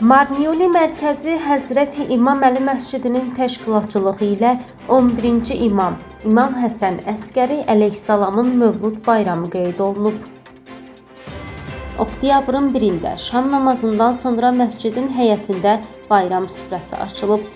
Marniyuli mərkəzi Həzrəti İmam Əli məscidinin təşkilatçılığı ilə 11-ci imam İmam Həsən Əskəri əleyhissalamın Mövlud bayramı qeyd olunub. Oktyabrın 1-də şam namazından sonra məscidin həyətində bayram süfrəsi açılıb.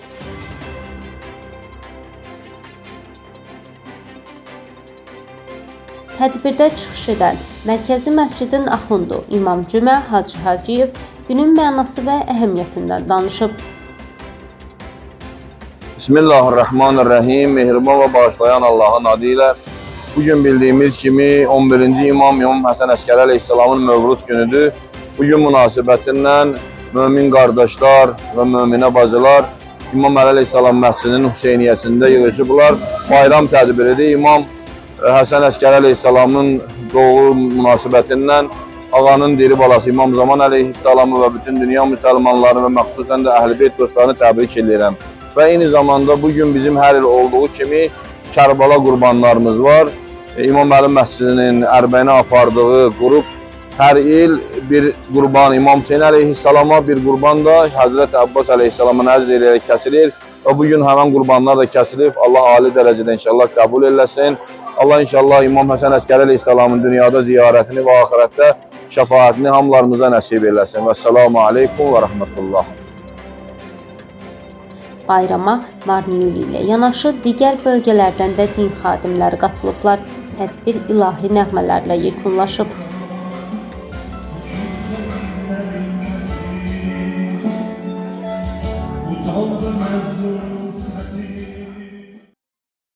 Tədbirdə çıxış edən Mərkəzi Məscidin axundu İmam Cümə Hacı Hacıyev günün mənası və əhəmiyyətindən danışıb. Bismillahirrahmanirrahim. Mehriban və bağışlayan Allahın adı ilə bugün bildiyimiz kimi 11-ci imam İmam Həsən Əskəri əleyhissalamın Mövlud günüdür. Bugün münasibətindən mömin qardaşlar və möminə bacılar İmam Əli əleyhissalam məscidinin Hüseyniyyəsində yığışıblar. Bayram tədbiridir. İmam Həsən Əskəri əleyhissalamın doğum münasibətindən ağanın diri balası İmam Zaman əleyhissalamı və bütün dünya müsəlmanlarını və məxsusən də Əhl-i Beyt dostlarını təbrik edirəm. Və eyni zamanda bugün bizim hər il olduğu kimi Kərbala qurbanlarımız var. İmam Əli məscidinin ərbəyinə apardığı qrup hər il bir qurban İmam Hüseyin əleyhissalama, bir qurban da Həzrət Abbas əleyhissalamın əcd edərək kəsilir. Və bugün həmən qurbanlar da kəsilib. Allah ali dərəcədə inşallah qəbul eləsin. Allah inşallah İmam Həsən Əskəri əleyhissalamın dünyada ziyarətini və axirətdə şəfaətini hamılarımıza nəsib eləsin. Vəssalamu aleykum və rəhmətullah. Bayrama Marniyuli ilə yanaşı digər bölgələrdən də din xadimləri qatılıblar. Tədbir ilahi nəğmələrlə yekunlaşıb.